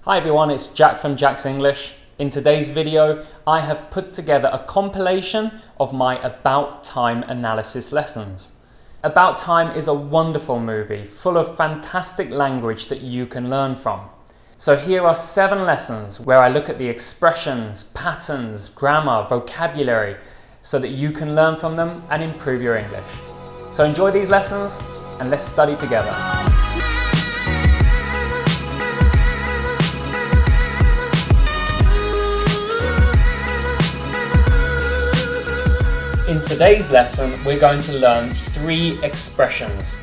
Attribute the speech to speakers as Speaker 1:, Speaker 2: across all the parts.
Speaker 1: Hi everyone, it's Jack from Jack's English. In today's video, I have put together a compilation of my About Time analysis lessons. About Time is a wonderful movie full of fantastic language that you can learn from. So here are 7 lessons where I look at the expressions, patterns, grammar, vocabulary, so that you can learn from them and improve your English. So enjoy these lessons and let's study together. In today's lesson, we're going to learn 3 expressions.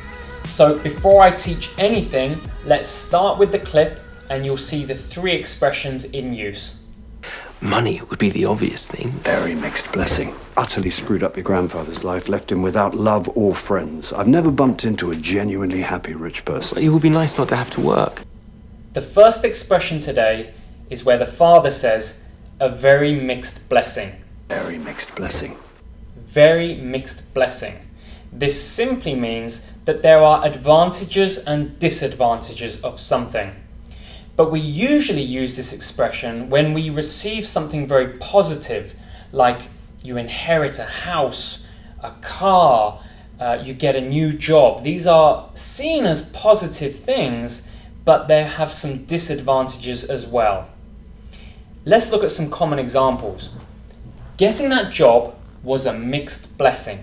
Speaker 1: So before I teach anything, let's start with the clip and you'll see the 3 expressions in use.
Speaker 2: Money would be the obvious thing.
Speaker 3: Very mixed blessing. Utterly screwed up your grandfather's life, left him without love or friends. I've never bumped into a genuinely happy rich person.
Speaker 2: It would be nice not to have to work.
Speaker 1: The first expression today is where the father says, a very mixed blessing.
Speaker 3: Very mixed blessing.
Speaker 1: Very mixed blessing. This simply means that there are advantages and disadvantages of something. But we usually use this expression when we receive something very positive, like you inherit a house, a car, you get a new job. These are seen as positive things, but they have some disadvantages as well. Let's look at some common examples. Getting that job was a mixed blessing.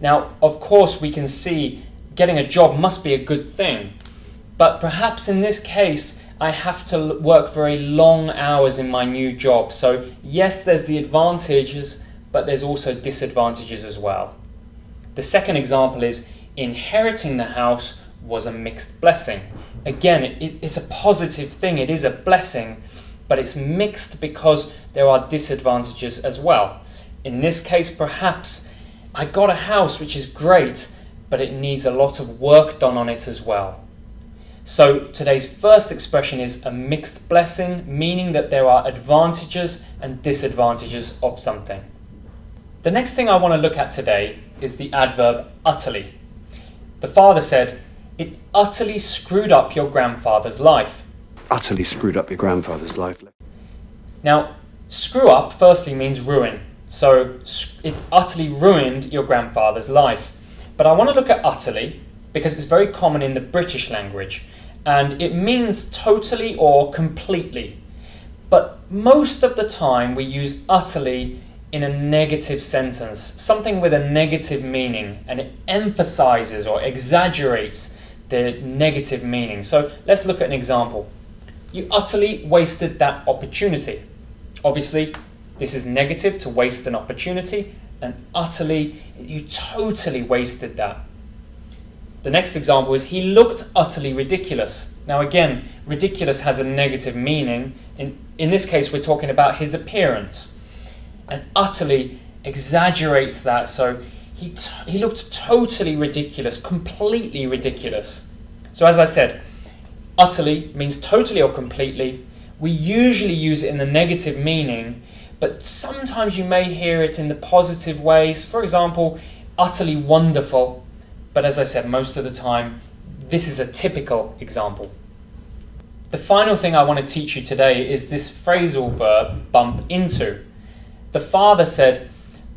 Speaker 1: Now, of course, we can see getting a job must be a good thing, but perhaps in this case, I have to work very long hours in my new job. So yes, there's the advantages, but there's also disadvantages as well. The second example is inheriting the house was a mixed blessing. Again, it's a positive thing, it is a blessing, but it's mixed because there are disadvantages as well. In this case, perhaps I got a house which is great, but it needs a lot of work done on it as well. So today's first expression is a mixed blessing, meaning that there are advantages and disadvantages of something. The next thing I want to look at today is the adverb utterly. The father said, it utterly screwed up your grandfather's life.
Speaker 3: Utterly screwed up your grandfather's life.
Speaker 1: Now, screw up firstly means ruin. So it utterly ruined your grandfather's life. But I want to look at utterly because it's very common in the British language and it means totally or completely. But most of the time we use utterly in a negative sentence, something with a negative meaning, and it emphasizes or exaggerates the negative meaning. So let's look at an example. You utterly wasted that opportunity. Obviously, this is negative, to waste an opportunity, and utterly, you totally wasted that. The next example is he looked utterly ridiculous. Now again, ridiculous has a negative meaning. In this case, we're talking about his appearance. And utterly exaggerates that, so he looked totally ridiculous, completely ridiculous. So as I said, utterly means totally or completely. We usually use it in the negative meaning, but sometimes you may hear it in the positive ways. For example, utterly wonderful. But as I said, most of the time, this is a typical example. The final thing I want to teach you today is this phrasal verb, bump into. The father said,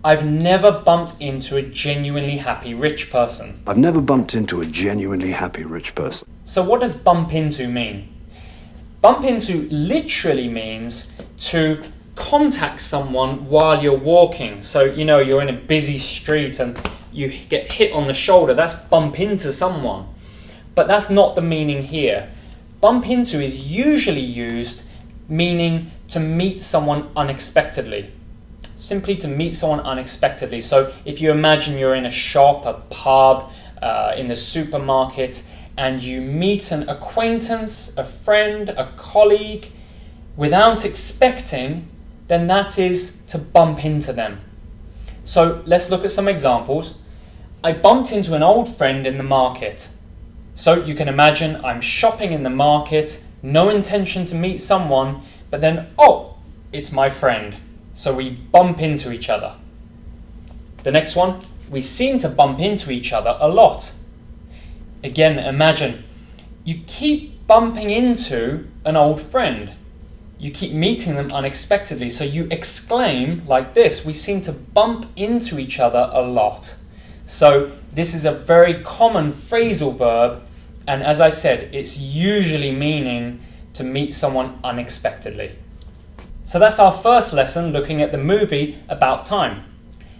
Speaker 1: I've never bumped into a genuinely happy rich person.
Speaker 3: I've never bumped into a genuinely happy rich person.
Speaker 1: So what does bump into mean? Bump into literally means to contact someone while you're walking. So, you're in a busy street and you get hit on the shoulder. That's bump into someone. But that's not the meaning here. Bump into is usually used meaning to meet someone unexpectedly. Simply to meet someone unexpectedly. So if you imagine you're in a shop, a pub, in the supermarket, and you meet an acquaintance, a friend, a colleague, without expecting, then that is to bump into them. So let's look at some examples. I bumped into an old friend in the market. So you can imagine I'm shopping in the market, no intention to meet someone, but then, oh, it's my friend. So we bump into each other. The next one, we seem to bump into each other a lot. Again, imagine You keep bumping into an old friend. You keep meeting them unexpectedly, so you exclaim like this. We seem to bump into each other a lot. So this is a very common phrasal verb, and as I said, it's usually meaning to meet someone unexpectedly. So that's our first lesson, looking at the movie About Time.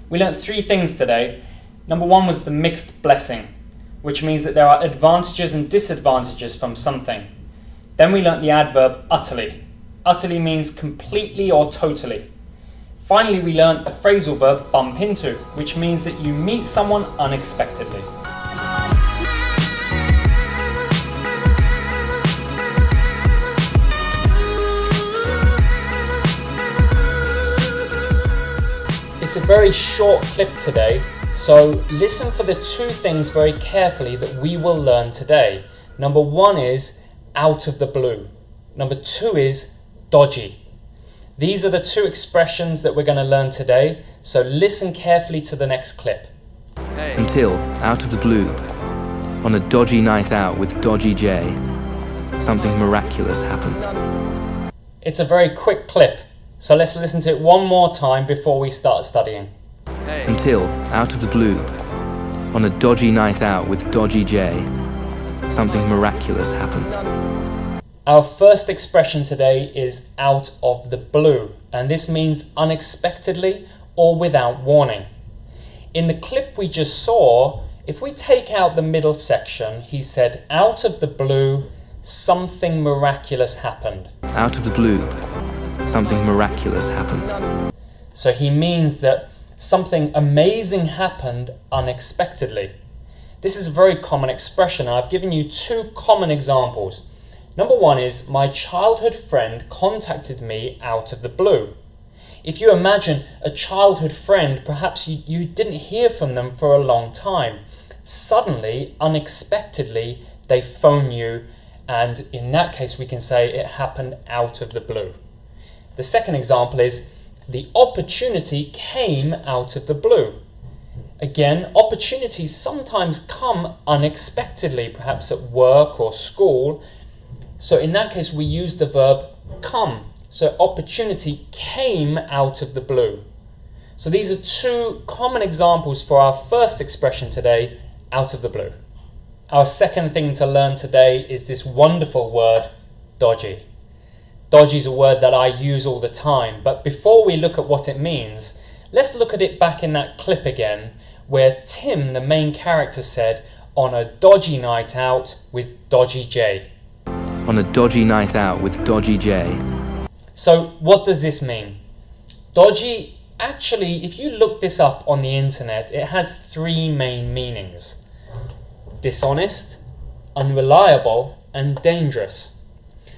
Speaker 1: We learnt 3 things today. Number 1 was the mixed blessing, which means that there are advantages and disadvantages from something. Then we learnt the adverb utterly. Utterly means completely or totally. Finally, we learnt the phrasal verb bump into, which means that you meet someone unexpectedly. It's a very short clip today, so listen for the 2 things very carefully that we will learn today. Number 1 is out of the blue. Number 2 is dodgy. These are the 2 expressions that we're going to learn today, so listen carefully to the next clip.
Speaker 2: Until, out of the blue, on a dodgy night out with Dodgy J, something miraculous happened.
Speaker 1: It's a very quick clip, so let's listen to it one more time before we start studying.
Speaker 2: Until, out of the blue, on a dodgy night out with Dodgy J, something miraculous happened.
Speaker 1: Our first expression today is out of the blue, and this means unexpectedly or without warning. In the clip we just saw, if we take out the middle section, he said, out of the blue, something miraculous happened.
Speaker 2: Out of the blue, something miraculous happened.
Speaker 1: So he means that something amazing happened unexpectedly. This is a very common expression, and I've given you 2 common examples. Number 1 is, my childhood friend contacted me out of the blue. If you imagine a childhood friend, perhaps you didn't hear from them for a long time. Suddenly, unexpectedly, they phone you, and in that case we can say it happened out of the blue. The second example is, the opportunity came out of the blue. Again, opportunities sometimes come unexpectedly, perhaps at work or school. So in that case, we use the verb come. So opportunity came out of the blue. So these are 2 common examples for our first expression today, out of the blue. Our second thing to learn today is this wonderful word, dodgy. Dodgy is a word that I use all the time, but before we look at what it means, let's look at it back in that clip again, where Tim, the main character, said, on a dodgy night out with Dodgy J.
Speaker 2: On a dodgy night out with Dodgy J.
Speaker 1: So what does this mean? Dodgy, actually, if you look this up on the internet, it has 3 main meanings. Dishonest, unreliable, and dangerous.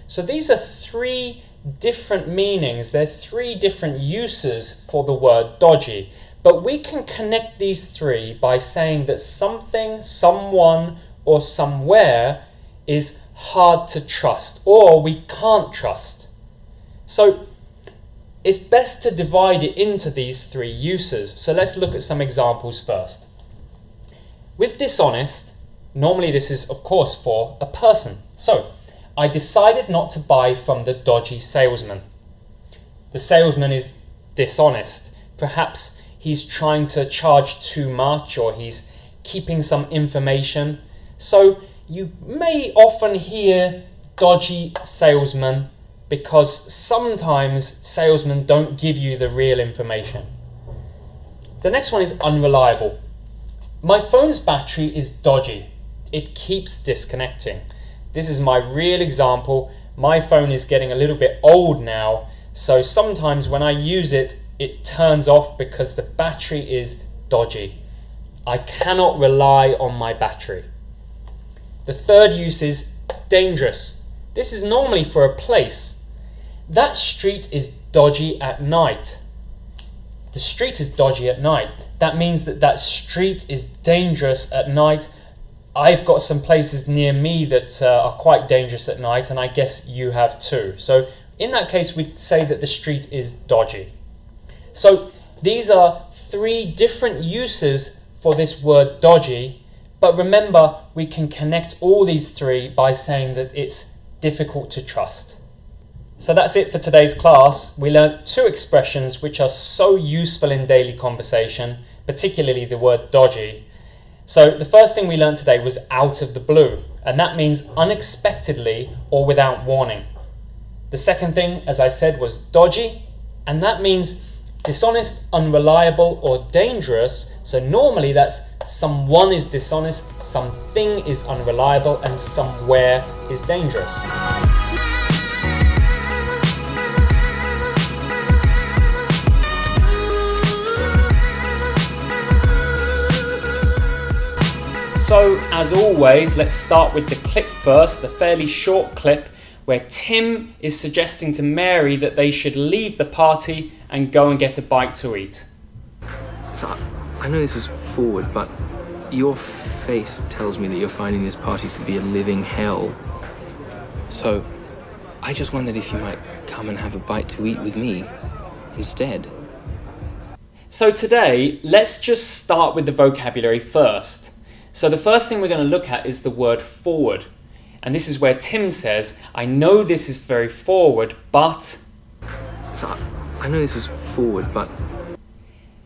Speaker 1: So these are 3 different meanings. They're 3 different uses for the word dodgy. But we can connect these 3 by saying that something, someone, or somewhere is hard to trust, or we can't trust. So it's best to divide it into these 3 uses. So let's look at some examples first. With dishonest, normally this is of course for a person. So I decided not to buy from the dodgy salesman. The salesman is dishonest. Perhaps he's trying to charge too much, or he's keeping some information. So you may often hear dodgy salesman because sometimes salesmen don't give you the real information. The next one is unreliable. My phone's battery is dodgy. It keeps disconnecting. This is my real example. My phone is getting a little bit old now, so sometimes when I use it, it turns off because the battery is dodgy. I cannot rely on my battery. The third use is dangerous. This is normally for a place. That street is dodgy at night. The street is dodgy at night. That means that street is dangerous at night. I've got some places near me that are quite dangerous at night, and I guess you have too. So in that case, we'd say that the street is dodgy. So these are 3 different uses for this word dodgy, But remember, we can connect all these three by saying that it's difficult to trust. So that's it for today's class. We learned two expressions which are so useful in daily conversation, particularly the word dodgy. So the first thing we learned today was out of the blue, and that means unexpectedly or without warning. The second thing, as I said, was dodgy, and that means dishonest, unreliable, or dangerous. So normally that's someone is dishonest, something is unreliable, and somewhere is dangerous. So, as always, let's start with the clip first, a fairly short clip where Tim is suggesting to Mary that they should leave the party and go and get a bite to eat.
Speaker 2: So, I know this is forward, but your face tells me that you're finding this party to be a living hell. So, I just wondered if you might come and have a bite to eat with me instead.
Speaker 1: So today, let's just start with the vocabulary first. So the first thing we're going to look at is the word forward. And this is where Tim says, I know this is very forward, but...
Speaker 2: So, I know this is forward, but...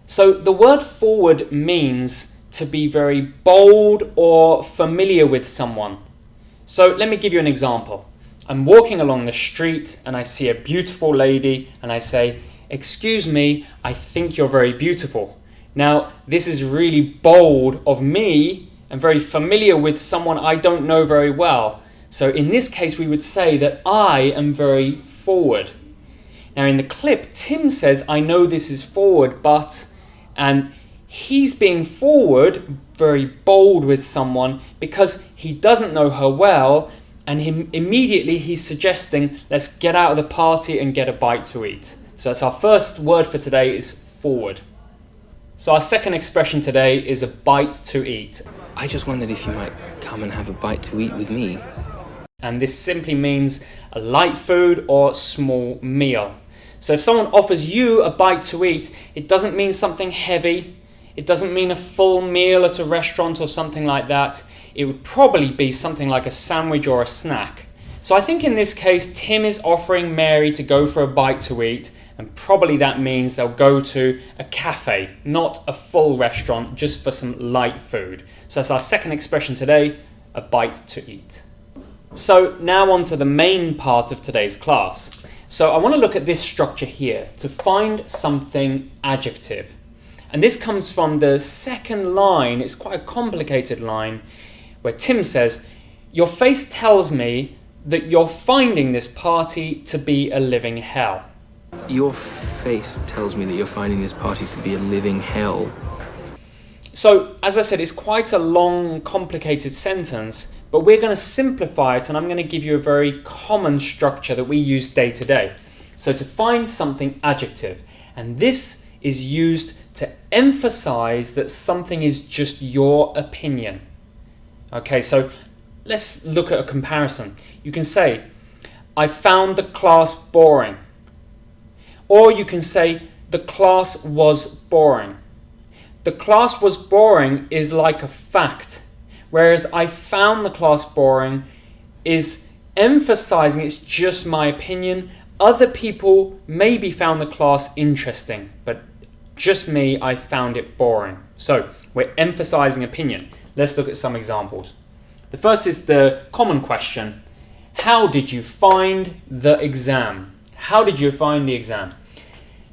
Speaker 1: So the word forward means to be very bold or familiar with someone. So let me give you an example. I'm walking along the street and I see a beautiful lady and I say, excuse me, I think you're very beautiful. Now, this is really bold of me and very familiar with someone I don't know very well. So in this case, we would say that I am very forward. Now in the clip, Tim says, I know this is forward, but, and he's being forward, very bold with someone because he doesn't know her well, and immediately he's suggesting, let's get out of the party and get a bite to eat. So that's our first word for today is forward. So our second expression today is a bite to eat.
Speaker 2: I just wondered if you might come and have a bite to eat with me.
Speaker 1: And this simply means a light food or small meal. So if someone offers you a bite to eat, it doesn't mean something heavy. It doesn't mean a full meal at a restaurant or something like that. It would probably be something like a sandwich or a snack. So I think in this case, Tim is offering Mary to go for a bite to eat, and probably that means they'll go to a cafe, not a full restaurant, just for some light food. So that's our second expression today, a bite to eat. So now on to the main part of today's class. So I want to look at this structure here to find something adjective. And this comes from the second line. It's quite a complicated line where Tim says, your face tells me that you're finding this party to be a living hell.
Speaker 2: Your face tells me that you're finding this party to be a living hell.
Speaker 1: So, as I said, it's quite a long, complicated sentence, but we're going to simplify it and I'm going to give you a very common structure that we use day to day. So to find something adjective, and this is used to emphasize that something is just your opinion. Okay, so let's look at a comparison. You can say, I found the class boring. Or you can say, the class was boring. The class was boring is like a fact, whereas I found the class boring is emphasizing it's just my opinion. Other people maybe found the class interesting, but just me, I found it boring. So we're emphasizing opinion. Let's look at some examples. The first is the common question. How did you find the exam? How did you find the exam?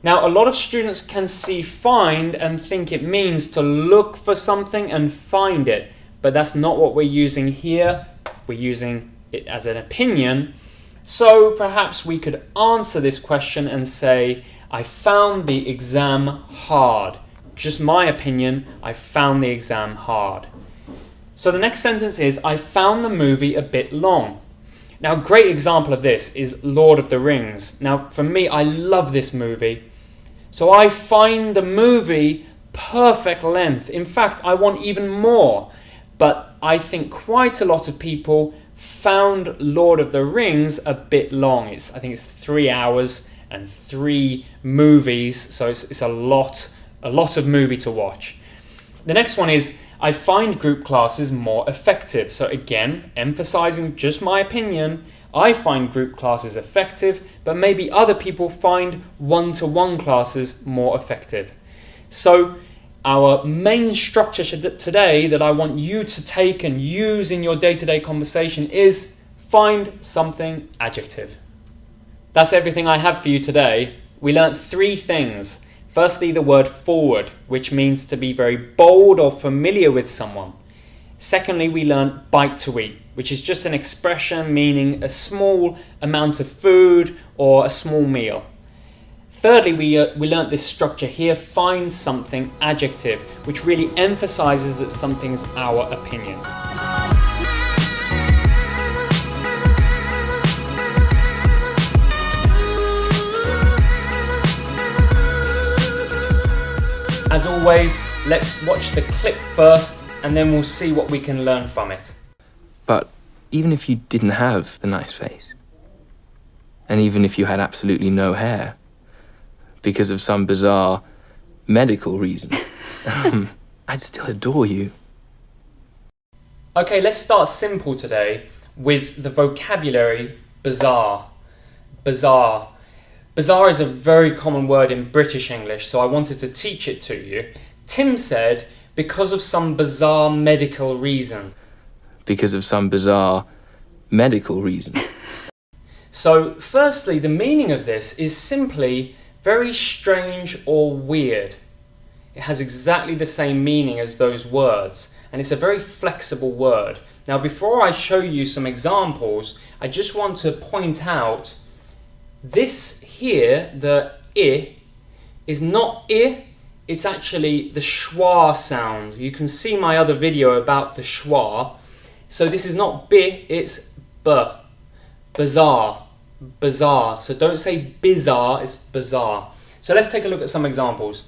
Speaker 1: Now, a lot of students can see find and think it means to look for something and find it, but that's not what we're using here. We're using it as an opinion. So perhaps we could answer this question and say, I found the exam hard. Just my opinion, I found the exam hard. So the next sentence is, I found the movie a bit long. Now, a great example of this is Lord of the Rings. Now, for me, I love this movie. So I find the movie perfect length. In fact, I want even more. But I think quite a lot of people found Lord of the Rings a bit long. I think it's 3 hours and 3 movies. So it's a lot of movie to watch. The next one is, I find group classes more effective. So again, emphasizing just my opinion, I find group classes effective, but maybe other people find one-to-one classes more effective. So our main structure today that I want you to take and use in your day-to-day conversation is find something adjective. That's everything I have for you today. We learnt 3 things. Firstly, the word forward, which means to be very bold or familiar with someone. Secondly, we learnt bite to eat, which is just an expression meaning a small amount of food or a small meal. Thirdly, we learnt this structure here, find something adjective, which really emphasizes that something's our opinion. As always, let's watch the clip first and then we'll see what we can learn from it.
Speaker 2: But even if you didn't have the nice face, and even if you had absolutely no hair, because of some bizarre medical reason, I'd still adore you.
Speaker 1: Okay, let's start simple today with the vocabulary bizarre. Bizarre. Bizarre is a very common word in British English, so I wanted to teach it to you. Tim said, because of some bizarre medical reason.
Speaker 2: Because of some bizarre medical reason.
Speaker 1: So, firstly, the meaning of this is simply very strange or weird. It has exactly the same meaning as those words, and it's a very flexible word. Now, before I show you some examples, I just want to point out this here, the I, is not I, it's actually the schwa sound. You can see my other video about the schwa. So this is not bi, it's b. Bizarre. Bizarre. So don't say bizarre, it's bizarre. So let's take a look at some examples.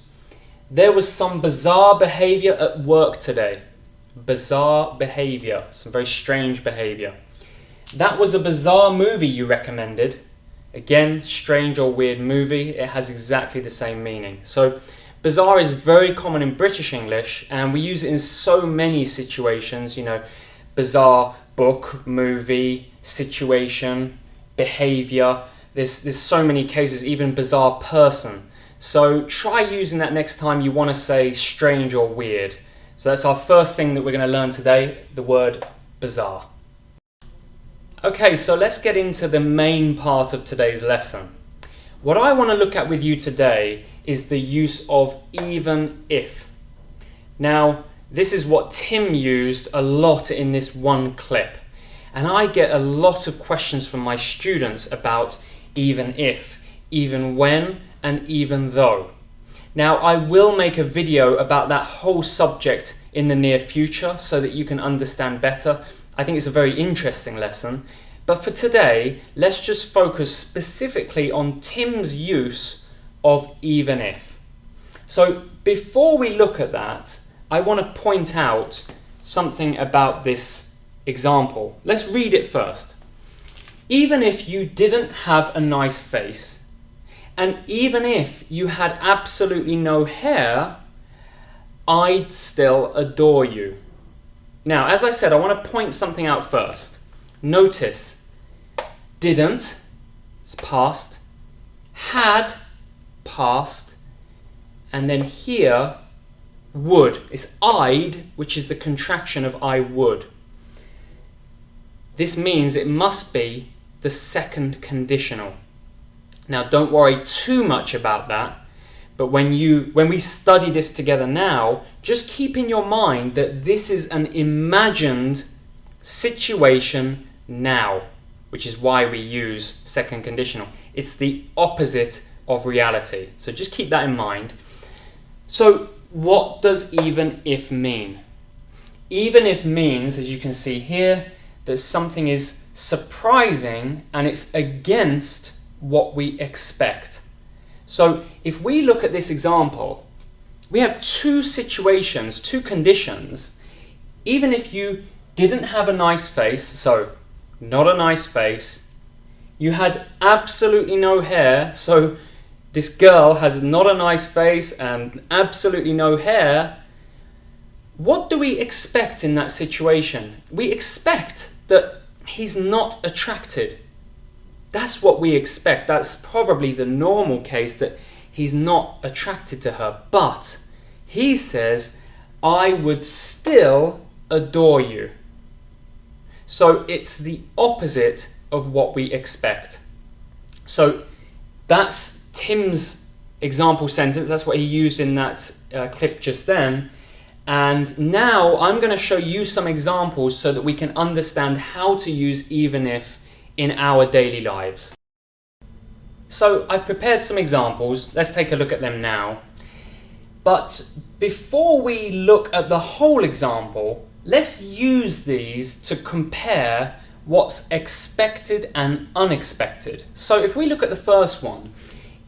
Speaker 1: There was some bizarre behavior at work today. Bizarre behavior. Some very strange behavior. That was a bizarre movie you recommended. Again, strange or weird movie. It has exactly the same meaning. So bizarre is very common in British English and we use it in so many situations, you know, bizarre book, movie, situation, behavior. There's so many cases, even bizarre person. So try using that next time you want to say strange or weird. So that's our first thing that we're going to learn today, the word bizarre. Okay, so let's get into the main part of today's lesson. What I want to look at with you today is the use of even if. Now, this is what Tim used a lot in this one clip. And I get a lot of questions from my students about even if, even when, and even though. Now, I will make a video about that whole subject in the near future so that you can understand better. I think it's a very interesting lesson. But for today, let's just focus specifically on Tim's use of even if. So before we look at that, I want to point out something about this example. Let's read it first. Even if you didn't have a nice face, and even if you had absolutely no hair, I'd still adore you. Now, as I said, I want to point something out first. Notice, didn't, it's past, had, past, and then here, would. It's I'd, which is the contraction of I would. This means it must be the second conditional. Now, don't worry too much about that. But when we study this together now, just keep in your mind that this is an imagined situation now, which is why we use second conditional. It's the opposite of reality. So just keep that in mind. So what does even if mean? Even if means, as you can see here, that something is surprising and it's against what we expect. So if we look at this example, we have two situations, two conditions. Even if you didn't have a nice face, so not a nice face, you had absolutely no hair, so this girl has not a nice face and absolutely no hair, What do we expect in that situation? We expect that he's not attracted. That's what we expect. That's probably the normal case, that he's not attracted to her. But he says, I would still adore you. So it's the opposite of what we expect. So that's Tim's example sentence. That's what he used in that clip just then. And now I'm going to show you some examples so that we can understand how to use even if in our daily lives. So I've prepared some examples. Let's take a look at them now. But before we look at the whole example, let's use these to compare what's expected and unexpected. So if we look at the first one,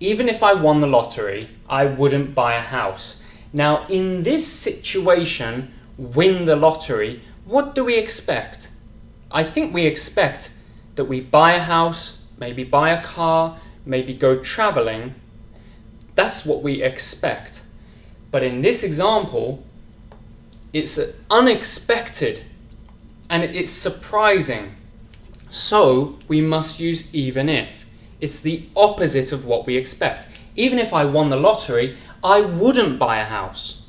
Speaker 1: even if I won the lottery, I wouldn't buy a house. Now, in this situation, win the lottery, what do we expect? I think we expect that we buy a house, maybe buy a car, maybe go traveling. That's what we expect. But in this example, it's unexpected and it's surprising. So we must use even if. It's the opposite of what we expect. Even if I won the lottery, I wouldn't buy a house.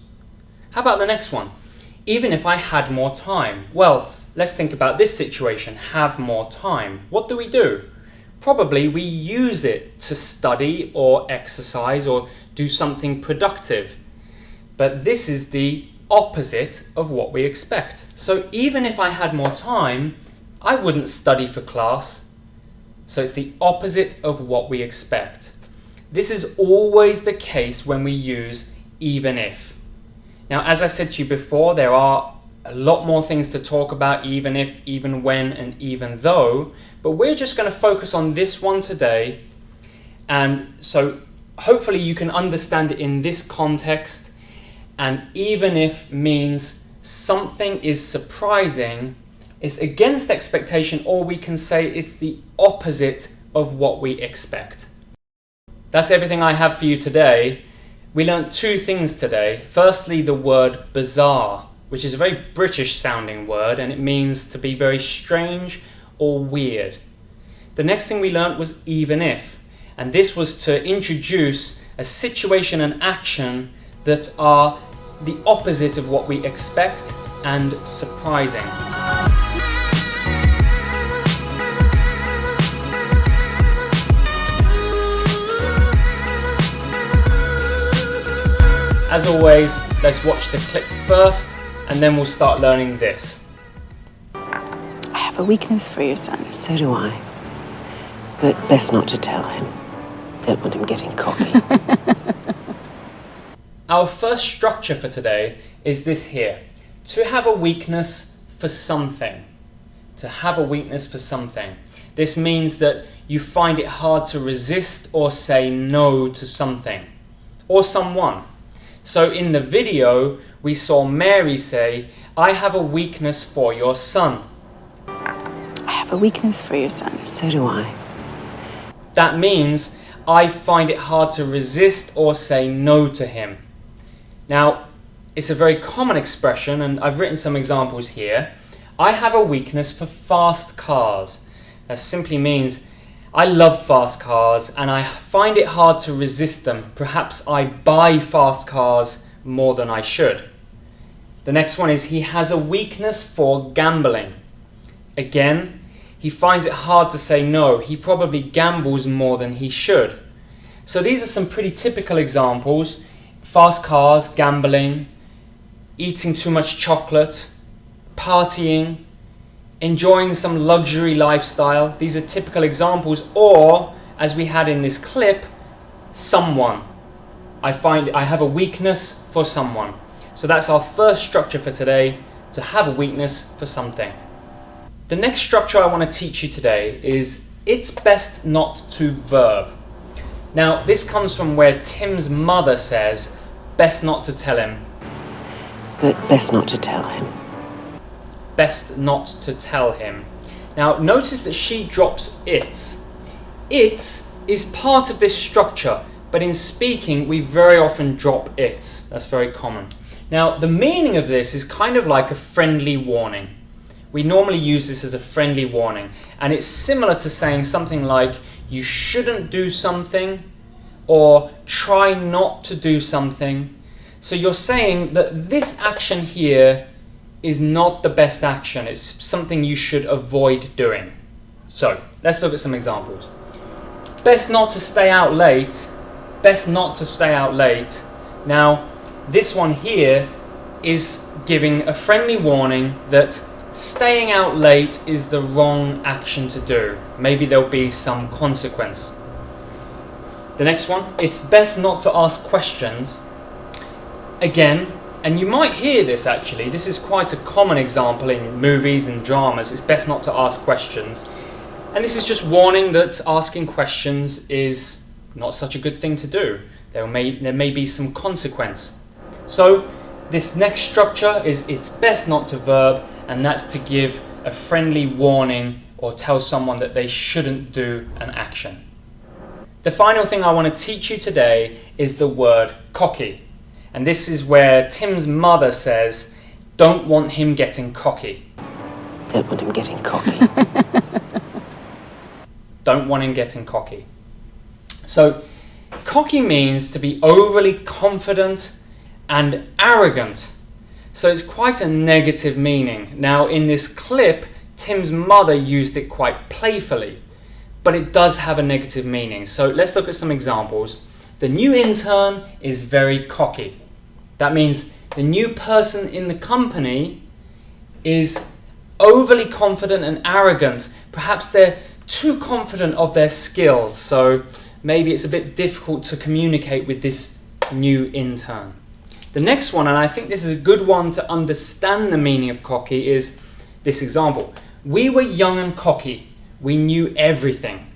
Speaker 1: How about the next one? Even if I had more time. Well, let's think about this situation. Have more time. What do? Probably we use it to study or exercise or do something productive. But this is the opposite of what we expect. So even if I had more time, I wouldn't study for class. So it's the opposite of what we expect. This is always the case when we use even if. Now, as I said to you before, there are a lot more things to talk about, even if, even when, and even though, but we're just going to focus on this one today. And so hopefully you can understand it in this context. And even if means something is surprising, it's against expectation, or we can say it's the opposite of what we expect. That's everything I have for you today. We learned two things today. Firstly, the word bizarre, which is a very British sounding word, and it means to be very strange or weird. The next thing we learned was even if, and this was to introduce a situation and action that are the opposite of what we expect and surprising. As always, let's watch the clip first and then we'll start learning this.
Speaker 4: I have a weakness for your son.
Speaker 5: So do I. But best not to tell him. Don't want him getting cocky.
Speaker 1: Our first structure for today is this here. To have a weakness for something. To have a weakness for something. This means that you find it hard to resist or say no to something or someone. So in the video, we saw Mary say, I have a weakness for your son.
Speaker 4: I have a weakness for your son.
Speaker 5: So do I.
Speaker 1: That means I find it hard to resist or say no to him. Now, it's a very common expression, and I've written some examples here. I have a weakness for fast cars. That simply means I love fast cars and I find it hard to resist them. Perhaps I buy fast cars more than I should. The next one is he has a weakness for gambling. Again, he finds it hard to say no. He probably gambles more than he should. So these are some pretty typical examples. Fast cars, gambling, eating too much chocolate, partying, enjoying some luxury lifestyle. These are typical examples. Or, as we had in this clip, someone. I have a weakness for someone. So that's our first structure for today, to have a weakness for something. The next structure I want to teach you today is it's best not to verb. Now, this comes from where Tim's mother says, best not to tell him.
Speaker 5: But best not to tell him.
Speaker 1: Best not to tell him. Now, notice that she drops its. Its is part of this structure, but in speaking, we very often drop its. That's very common. Now, the meaning of this is kind of like a friendly warning. We normally use this as a friendly warning, and it's similar to saying something like, you shouldn't do something, or try not to do something. So you're saying that this action here is not the best action. It's something you should avoid doing. So let's look at some examples. Best not to stay out late. Best not to stay out late. Now, this one here is giving a friendly warning that staying out late is the wrong action to do. Maybe there'll be some consequence. The next one, it's best not to ask questions. Again, and you might hear this actually, this is quite a common example in movies and dramas, it's best not to ask questions. And this is just warning that asking questions is not such a good thing to do. There may be some consequence. So this next structure is it's best not to verb, and that's to give a friendly warning or tell someone that they shouldn't do an action. The final thing I want to teach you today is the word cocky. And this is where Tim's mother says, don't want him getting cocky.
Speaker 5: Don't want him getting cocky.
Speaker 1: Don't want him getting cocky. So, cocky means to be overly confident and arrogant. So it's quite a negative meaning. Now, in this clip, Tim's mother used it quite playfully, but it does have a negative meaning. So let's look at some examples. The new intern is very cocky. That means the new person in the company is overly confident and arrogant. Perhaps they're too confident of their skills, so maybe it's a bit difficult to communicate with this new intern. The next one, and I think this is a good one to understand the meaning of cocky, is this example. We were young and cocky. We knew everything.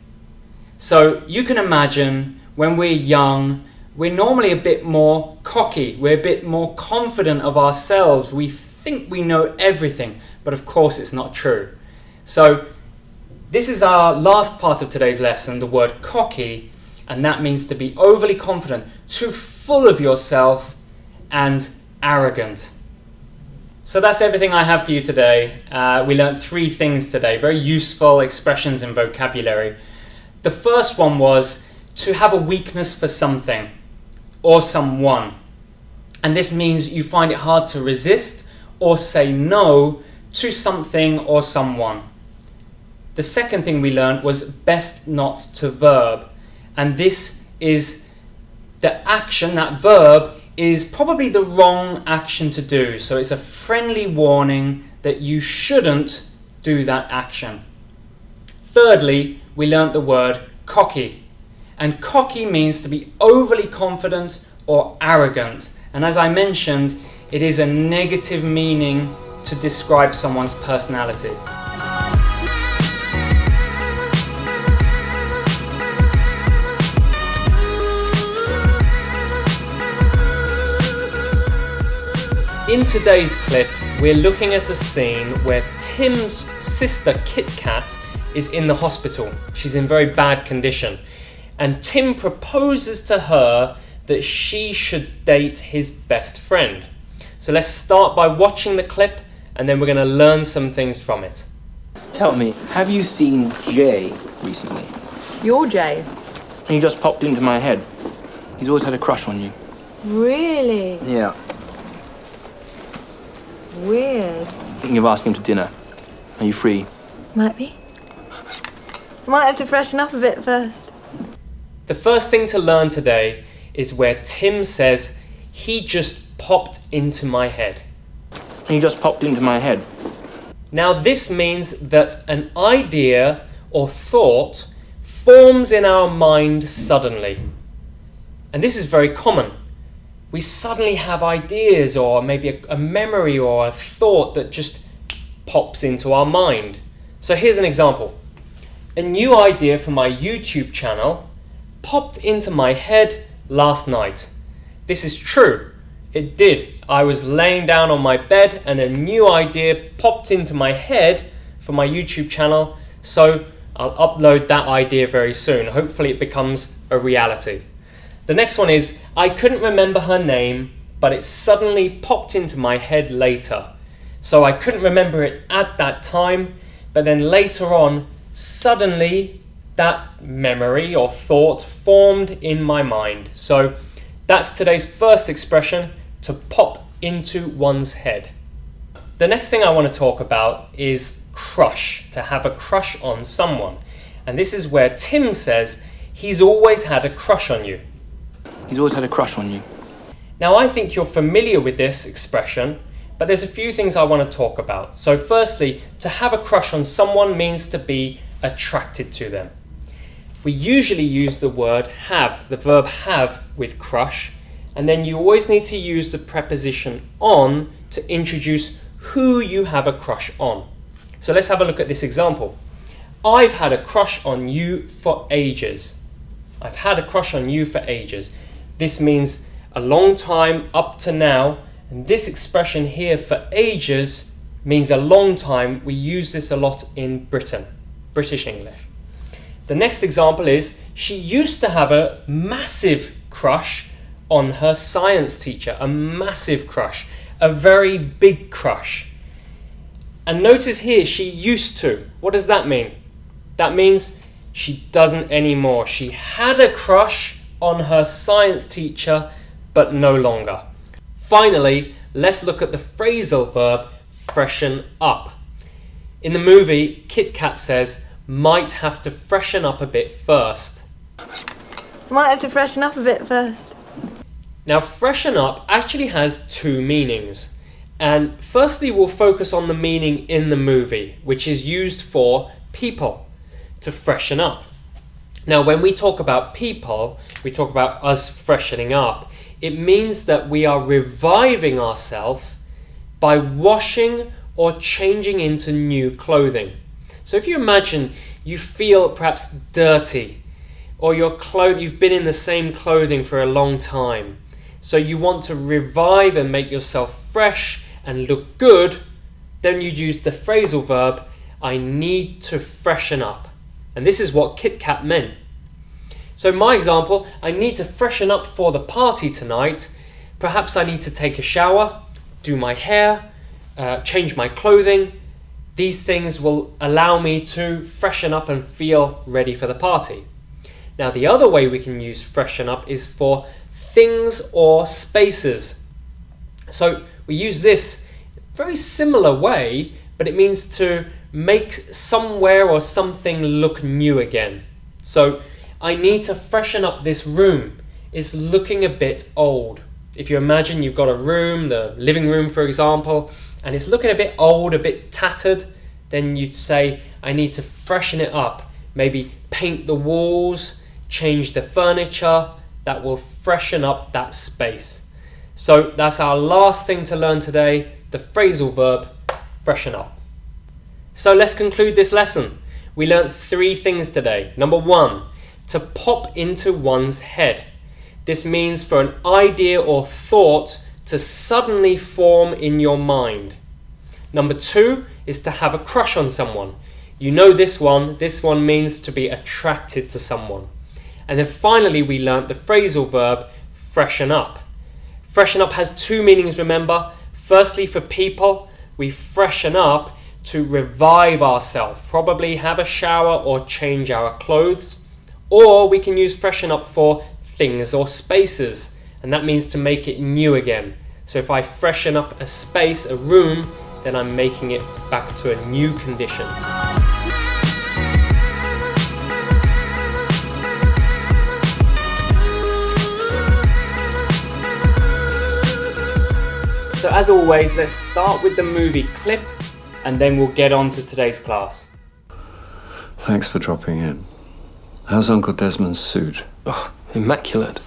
Speaker 1: So you can imagine when we're young, we're normally a bit more cocky. We're a bit more confident of ourselves. We think we know everything, but of course it's not true. So this is our last part of today's lesson, the word cocky, and that means to be overly confident, too full of yourself and arrogant. So that's everything I have for you today. We learned 3 things today, very useful expressions and vocabulary. The first one was to have a weakness for something or someone. And this means you find it hard to resist or say no to something or someone. The second thing we learned was best not to verb. And this is the action, that verb, is probably the wrong action to do. So it's a friendly warning that you shouldn't do that action. Thirdly, we learnt the word cocky. And cocky means to be overly confident or arrogant. And as I mentioned, it is a negative meaning to describe someone's personality. In today's clip, we're looking at a scene where Tim's sister Kit Kat is in the hospital. She's in very bad condition. And Tim proposes to her that she should date his best friend. So let's start by watching the clip, and then we're going to learn some things from it.
Speaker 2: Tell me, have you seen Jay recently?
Speaker 6: You're Jay.
Speaker 2: He just popped into my head. He's always had a crush on you.
Speaker 6: Really?
Speaker 2: Yeah.
Speaker 6: Weird.
Speaker 2: Thinking of asking him to dinner. Are you free?
Speaker 6: Might be. Might have to freshen up a bit first.
Speaker 1: The first thing to learn today is where Tim says, he just popped into my head.
Speaker 2: He just popped into my head.
Speaker 1: Now this means that an idea or thought forms in our mind suddenly. And this is very common. We suddenly have ideas or maybe a memory or a thought that just pops into our mind. So here's an example. A new idea for my YouTube channel popped into my head last night. This is true. It did. I was laying down on my bed and a new idea popped into my head for my YouTube channel. So I'll upload that idea very soon. Hopefully it becomes a reality. The next one is, I couldn't remember her name, but it suddenly popped into my head later. So I couldn't remember it at that time, but then later on, suddenly that memory or thought formed in my mind. So that's today's first expression, to pop into one's head. The next thing I want to talk about is crush, to have a crush on someone. And this is where Tim says he's always had a crush on you.
Speaker 2: He's always had a crush on you.
Speaker 1: Now I think you're familiar with this expression, but there's a few things I want to talk about. So firstly, to have a crush on someone means to be attracted to them. We usually use the word have, the verb have, with crush, and then you always need to use the preposition on to introduce who you have a crush on. So let's have a look at this example. I've had a crush on you for ages. I've had a crush on you for ages. This means a long time up to now, and this expression here for ages means a long time. We use this a lot in Britain, British English. The next example is she used to have a massive crush on her science teacher, a massive crush, a very big crush. And notice here, she used to. What does that mean? That means she doesn't anymore. She had a crush on her science teacher, but no longer. Finally, let's look at the phrasal verb freshen up. In the movie, Kit Kat says, might have to freshen up a bit first.
Speaker 6: Might have to freshen up a bit first.
Speaker 1: Now, freshen up actually has two meanings. And firstly, we'll focus on the meaning in the movie, which is used for people, to freshen up. Now, when we talk about people, we talk about us freshening up. It means that we are reviving ourselves by washing or changing into new clothing. So if you imagine you feel perhaps dirty, or you've been in the same clothing for a long time, so you want to revive and make yourself fresh and look good, then you'd use the phrasal verb, I need to freshen up. And this is what Kit Kat meant. So my example, I need to freshen up for the party tonight. Perhaps I need to take a shower, do my hair, change my clothing. These things will allow me to freshen up and feel ready for the party. Now, the other way we can use freshen up is for things or spaces. So we use this very similar way, but it means to make somewhere or something look new again. So I need to freshen up this room. It's looking a bit old. If you imagine you've got a room, the living room for example, and it's looking a bit old, a bit tattered, then you'd say, I need to freshen it up. Maybe paint the walls, change the furniture. That will freshen up that space. So that's our last thing to learn today, the phrasal verb, freshen up. So let's conclude this lesson. We learnt 3 things today. Number 1, to pop into one's head. This means for an idea or thought to suddenly form in your mind. Number 2 is to have a crush on someone. You know this one means to be attracted to someone. And then finally we learnt the phrasal verb, freshen up. Freshen up has 2 meanings, remember. Firstly, for people, we freshen up to revive ourselves, probably have a shower or change our clothes. Or we can use freshen up for things or spaces, and that means to make it new again. So if I freshen up a space, a room, then I'm making it back to a new condition. So as always, let's start with the movie clip and then we'll get on to today's class.
Speaker 3: Thanks for dropping in. How's Uncle Desmond's suit?
Speaker 2: Oh, immaculate.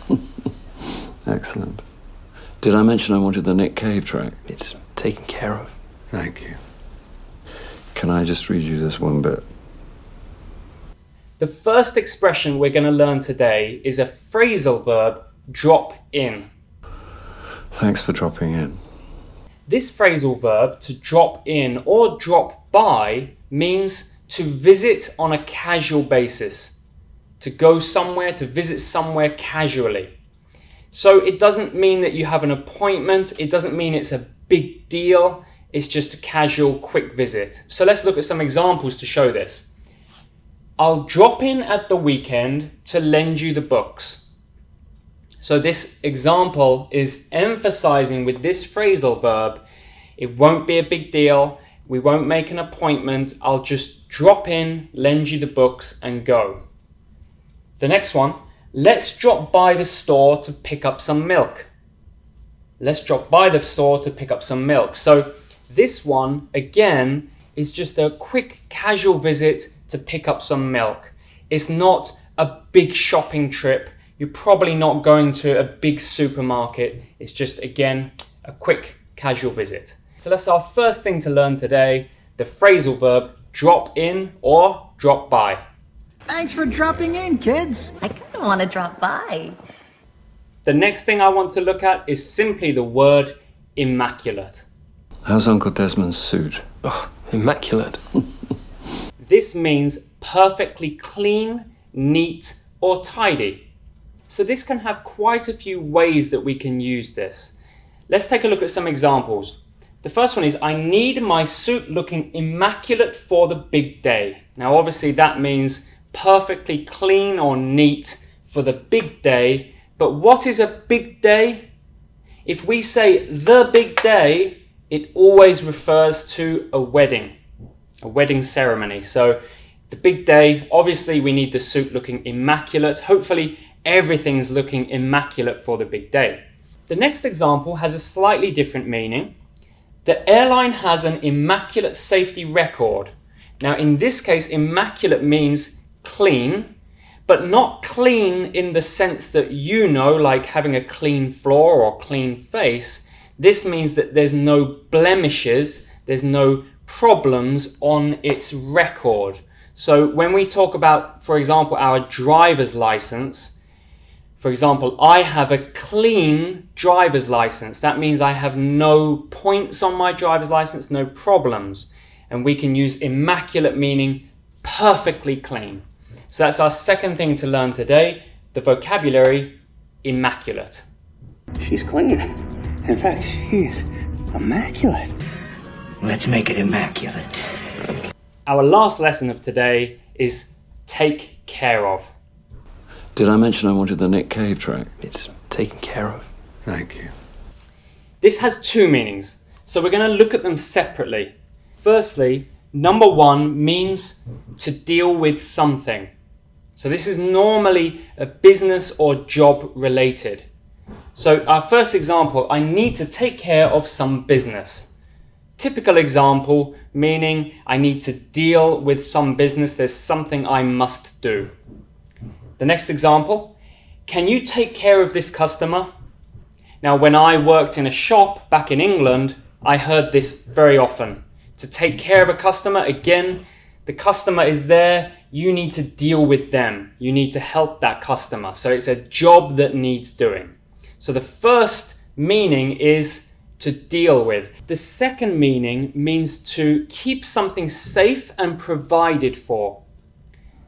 Speaker 3: Excellent. Did I mention I wanted the Nick Cave track?
Speaker 2: It's taken care of.
Speaker 3: Thank you. Can I just read you this one bit?
Speaker 1: The first expression we're going to learn today is a phrasal verb, drop in.
Speaker 3: Thanks for dropping in.
Speaker 1: This phrasal verb, to drop in or drop by, means to visit on a casual basis. To go somewhere, to visit somewhere casually. So it doesn't mean that you have an appointment. It doesn't mean it's a big deal. It's just a casual, quick visit. So let's look at some examples to show this. I'll drop in at the weekend to lend you the books. So this example is emphasizing with this phrasal verb, it won't be a big deal. We won't make an appointment. I'll just drop in, lend you the books, and go. The next one, let's drop by the store to pick up some milk. Let's drop by the store to pick up some milk. So this one, again, is just a quick casual visit to pick up some milk. It's not a big shopping trip. You're probably not going to a big supermarket. It's just, again, a quick casual visit. So that's our first thing to learn today, the phrasal verb drop in or drop by.
Speaker 7: Thanks for dropping in, kids.
Speaker 6: I kind of want to drop by.
Speaker 1: The next thing I want to look at is simply the word immaculate.
Speaker 3: How's Uncle Desmond's suit?
Speaker 2: Oh, immaculate.
Speaker 1: This means perfectly clean, neat, or tidy. So this can have quite a few ways that we can use this. Let's take a look at some examples. The first one is, I need my suit looking immaculate for the big day. Now obviously that means perfectly clean or neat for the big day. But what is a big day? If we say the big day, it always refers to a wedding ceremony. So the big day, obviously we need the suit looking immaculate. Hopefully everything's looking immaculate for the big day. The next example has a slightly different meaning. The airline has an immaculate safety record. Now in this case, immaculate means clean, but not clean in the sense that you know, like having a clean floor or clean face. This means that there's no blemishes, there's no problems on its record. So when we talk about, for example, our driver's license, for example, I have a clean driver's license. That means I have no points on my driver's license, no problems. And we can use immaculate meaning perfectly clean. So that's our second thing to learn today, the vocabulary immaculate.
Speaker 8: She's clean. In fact, she is immaculate.
Speaker 7: Let's make it immaculate.
Speaker 1: Our last lesson of today is take care of.
Speaker 3: Did I mention I wanted the Nick Cave track?
Speaker 2: It's taken care of.
Speaker 3: Thank you.
Speaker 1: This has two meanings, so we're going to look at them separately. Firstly, number one means to deal with something. So this is normally a business or job related. So our first example, I need to take care of some business. Typical example, meaning I need to deal with some business, there's something I must do. The next example, can you take care of this customer? Now, when I worked in a shop back in England, I heard this very often. To take care of a customer, again, the customer is there, you need to deal with them. You need to help that customer. So it's a job that needs doing. So the first meaning is to deal with. The second meaning means to keep something safe and provided for.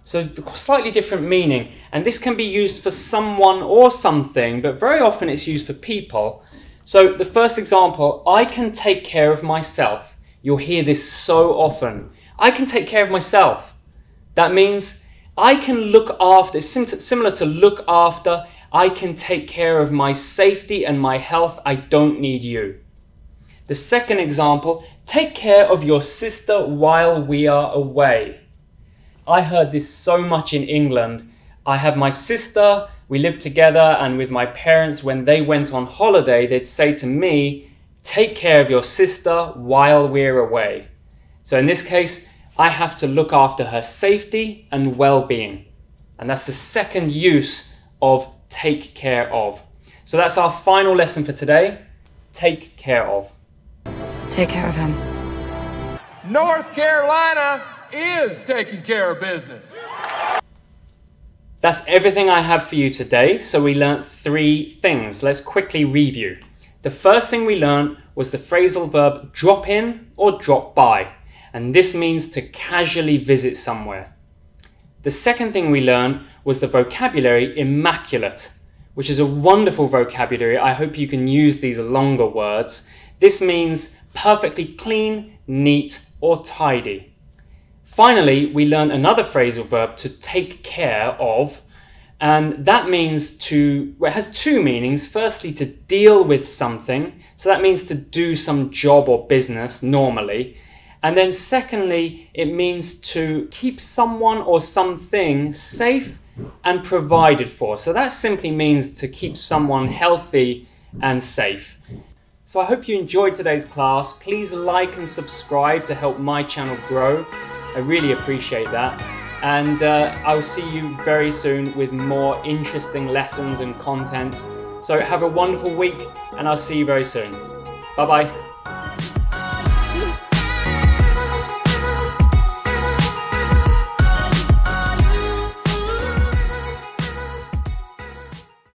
Speaker 1: So slightly different meaning, and this can be used for someone or something, but very often it's used for people. So the first example, I can take care of myself. You'll hear this so often. I can take care of myself. That means I can look after, it's similar to look after. I can take care of my safety and my health. I don't need you. The second example, take care of your sister while we are away. I heard this so much in England. I have my sister, we lived together, and with my parents, when they went on holiday, they'd say to me, take care of your sister while we're away. So in this case, I have to look after her safety and well-being. And that's the second use of take care of. So that's our final lesson for today. Take care of.
Speaker 4: Take care of him.
Speaker 9: North Carolina is taking care of business.
Speaker 1: That's everything I have for you today. So we learnt 3 things. Let's quickly review. The first thing we learnt was the phrasal verb drop in or drop by. And this means to casually visit somewhere. The second thing we learned was the vocabulary immaculate, which is a wonderful vocabulary. I hope you can use these longer words. This means perfectly clean, neat, or tidy. Finally, we learn another phrasal verb, to take care of, and that means to, well, it has two meanings. Firstly, to deal with something, so that means to do some job or business normally. And then secondly, it means to keep someone or something safe and provided for. So that simply means to keep someone healthy and safe. So I hope you enjoyed today's class. Please like and subscribe to help my channel grow. I really appreciate that. And I'll see you very soon with more interesting lessons and content. So have a wonderful week, and I'll see you very soon. Bye-bye.